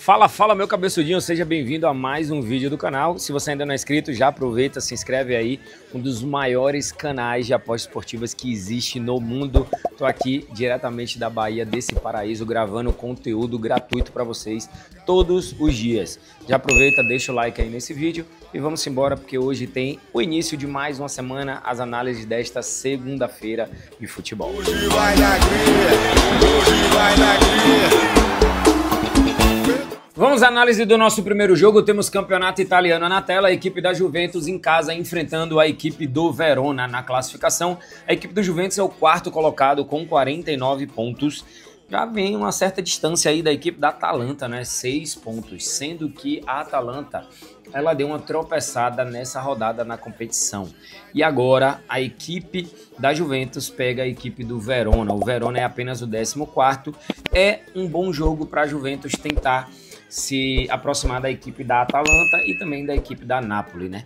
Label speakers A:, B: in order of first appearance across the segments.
A: Fala meu cabeçudinho, seja bem-vindo a mais um vídeo do canal. Se você ainda não é inscrito, já aproveita, se inscreve aí, um dos maiores canais de apostas esportivas que existe no mundo. Tô aqui diretamente da Bahia, desse paraíso, gravando conteúdo gratuito para vocês todos os dias. Já aproveita, deixa o like aí nesse vídeo e vamos embora, porque hoje tem o início de mais uma semana, as análises desta segunda-feira de futebol.
B: Hoje vai na alegria, hoje vai na alegria.
A: Vamos à análise do nosso primeiro jogo. Temos campeonato italiano na tela, a equipe da Juventus em casa enfrentando a equipe do Verona na classificação. A equipe do Juventus é o quarto colocado com 49 pontos. Já vem uma certa distância aí da equipe da Atalanta, né? 6 pontos, sendo que a Atalanta ela deu uma tropeçada nessa rodada na competição. E agora a equipe da Juventus pega a equipe do Verona. O Verona é apenas o 14º. É um bom jogo para a Juventus tentar se aproximar da equipe da Atalanta e também da equipe da Napoli, né?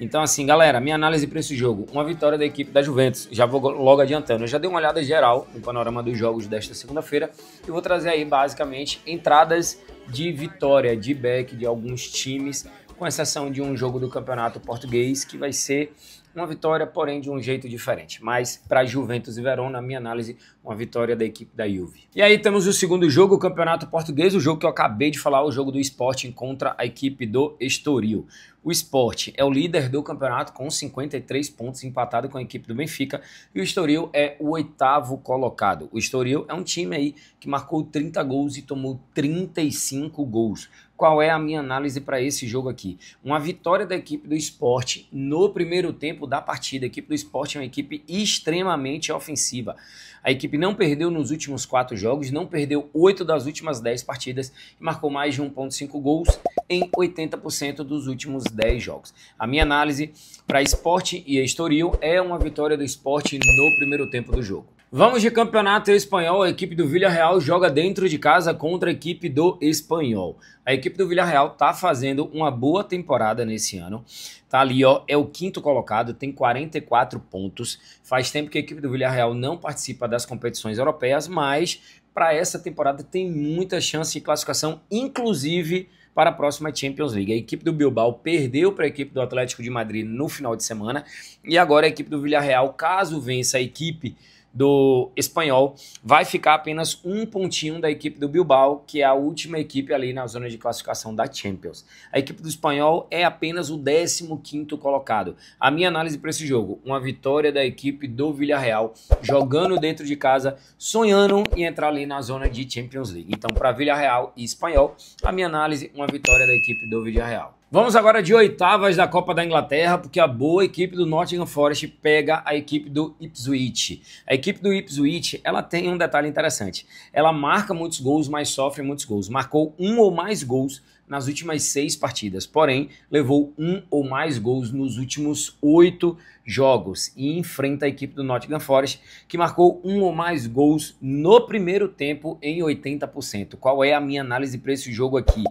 A: Então assim, galera, minha análise para esse jogo, uma vitória da equipe da Juventus, já vou logo adiantando, eu já dei uma olhada geral no panorama dos jogos desta segunda-feira e vou trazer aí basicamente entradas de vitória, de back de alguns times, com exceção de um jogo do campeonato português que vai ser uma vitória, porém de um jeito diferente. Mas para Juventus e Verona, minha análise, uma vitória da equipe da Juve. E aí temos o segundo jogo, o campeonato português, o jogo que eu acabei de falar, o jogo do Sporting contra a equipe do Estoril. O Sport é o líder do campeonato com 53 pontos, empatado com a equipe do Benfica, e o Estoril é o 8º colocado. O Estoril é um time aí que marcou 30 gols e tomou 35 gols. Qual é a minha análise para esse jogo aqui? Uma vitória da equipe do Sport no primeiro tempo da partida. A equipe do Sport é uma equipe extremamente ofensiva. A equipe não perdeu nos últimos 4 jogos, não perdeu 8 das últimas 10 partidas e marcou mais de 1,5 gols em 80% dos últimos 10 jogos. A minha análise para Sport e Estoril é uma vitória do Sport no primeiro tempo do jogo. Vamos de campeonato espanhol. A equipe do Villarreal joga dentro de casa contra a equipe do Espanyol. A equipe do Villarreal tá fazendo uma boa temporada nesse ano. Tá ali, ó, é o 5º colocado, tem 44 pontos. Faz tempo que a equipe do Villarreal não participa das competições europeias, mas para essa temporada tem muita chance de classificação, inclusive para a próxima Champions League. A equipe do Bilbao perdeu para a equipe do Atlético de Madrid no final de semana e agora a equipe do Villarreal, caso vença a equipe do Espanyol, vai ficar apenas um pontinho da equipe do Bilbao, que é a última equipe ali na zona de classificação da Champions. A equipe do Espanyol é apenas o 15º colocado. A minha análise para esse jogo, uma vitória da equipe do Villarreal, jogando dentro de casa, sonhando em entrar ali na zona de Champions League. Então, para Villarreal e Espanyol, a minha análise, uma vitória da equipe do Villarreal. Vamos agora de oitavas da Copa da Inglaterra, porque a boa equipe do Nottingham Forest pega a equipe do Ipswich. A equipe do Ipswich, ela tem um detalhe interessante. Ela marca muitos gols, mas sofre muitos gols. Marcou 1 ou mais gols nas últimas 6 partidas, porém levou 1 ou mais gols nos últimos 8 jogos e enfrenta a equipe do Nottingham Forest, que marcou 1 ou mais gols no primeiro tempo em 80%. Qual é a minha análise para esse jogo aqui?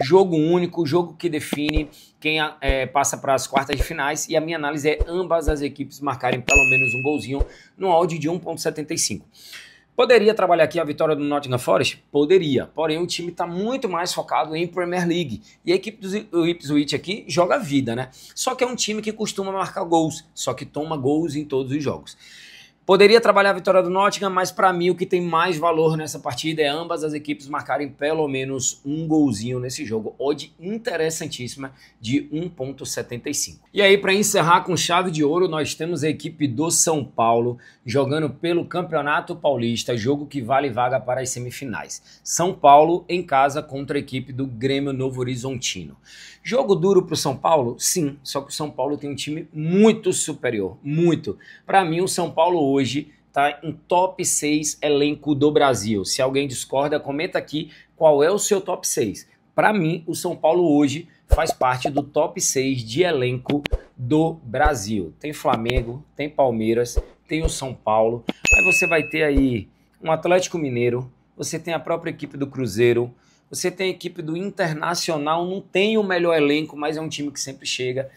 A: Jogo único, jogo que define quem passa para as quartas de finais, e a minha análise é ambas as equipes marcarem pelo menos um golzinho no odd de 1,75. Poderia trabalhar aqui a vitória do Nottingham Forest? Poderia, porém o time está muito mais focado em Premier League. E a equipe do Ipswich aqui joga vida, né? Só que é um time que costuma marcar gols, só que toma gols em todos os jogos. Poderia trabalhar a vitória do Nottingham, mas para mim o que tem mais valor nessa partida é ambas as equipes marcarem pelo menos um golzinho nesse jogo. Odd interessantíssima de 1,75. E aí, para encerrar com chave de ouro, nós temos a equipe do São Paulo jogando pelo Campeonato Paulista, jogo que vale vaga para as semifinais. São Paulo em casa contra a equipe do Grêmio Novo Horizontino. Jogo duro para o São Paulo? Sim, só que o São Paulo tem um time muito superior, muito. Para mim, o São Paulo hoje está em top 6 elenco do Brasil. Se alguém discorda, comenta aqui qual é o seu top 6. Para mim, o São Paulo hoje faz parte do top 6 de elenco do Brasil. Tem Flamengo, tem Palmeiras, tem o São Paulo. Aí você vai ter aí um Atlético Mineiro, você tem a própria equipe do Cruzeiro, você tem a equipe do Internacional, não tem o melhor elenco, mas é um time que sempre chega.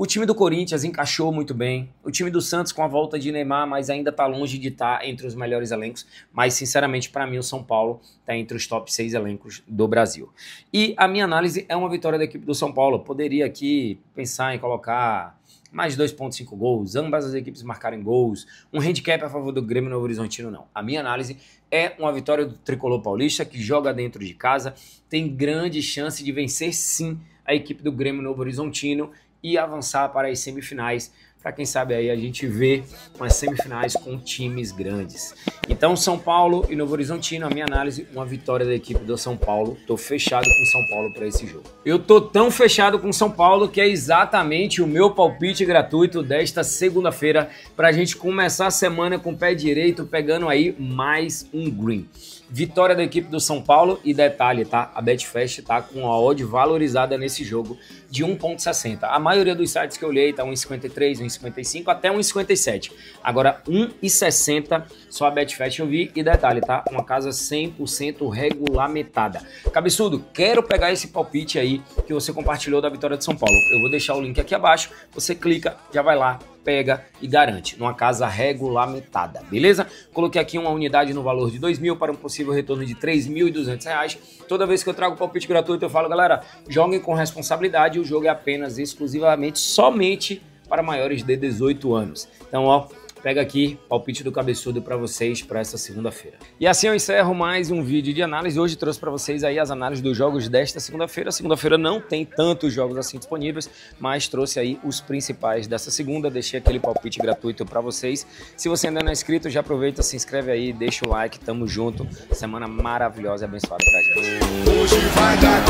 A: O time do Corinthians encaixou muito bem. O time do Santos com a volta de Neymar, mas ainda está longe de estar entre os melhores elencos. Mas, sinceramente, para mim, o São Paulo está entre os top 6 elencos do Brasil. E a minha análise é uma vitória da equipe do São Paulo. Eu poderia aqui pensar em colocar mais 2,5 gols, ambas as equipes marcarem gols, um handicap a favor do Grêmio Novo Horizontino, não. A minha análise é uma vitória do Tricolor Paulista, que joga dentro de casa, tem grande chance de vencer, sim, a equipe do Grêmio Novo Horizontino e avançar para as semifinais, para quem sabe aí a gente vê umas semifinais com times grandes. Então São Paulo e Novo Horizontino, a minha análise, uma vitória da equipe do São Paulo. Tô fechado com São Paulo para esse jogo. Eu tô tão fechado com São Paulo que é exatamente o meu palpite gratuito desta segunda-feira para a gente começar a semana com o pé direito, pegando aí mais um green. Vitória da equipe do São Paulo e detalhe, tá? A Betfast tá com a odd valorizada nesse jogo de 1,60. A maioria dos sites que eu olhei tá 1,53, 1,55 até 1,57. Agora 1,60 só a Betfast eu vi e detalhe, tá? Uma casa 100% regulamentada. Cabeçudo, quero pegar esse palpite aí que você compartilhou da vitória de São Paulo. Eu vou deixar o link aqui abaixo, você clica, já vai lá, pega e garante, numa casa regulamentada, beleza? Coloquei aqui uma unidade no valor de R$2.000 para um possível retorno de R$3.200. Toda vez que eu trago palpite gratuito eu falo, galera, joguem com responsabilidade, o jogo é apenas, exclusivamente, somente para maiores de 18 anos. Então, ó, pega aqui, palpite do Cabeçudo para vocês para essa segunda-feira. E assim eu encerro mais um vídeo de análise. Hoje trouxe para vocês aí as análises dos jogos desta segunda-feira. Segunda-feira não tem tantos jogos assim disponíveis, mas trouxe aí os principais dessa segunda. Deixei aquele palpite gratuito para vocês. Se você ainda não é inscrito, já aproveita, se inscreve aí, deixa o like, tamo junto. Semana maravilhosa e abençoada pra gente.
B: Hoje vai dar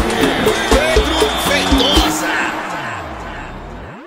B: Pedro Feitosa.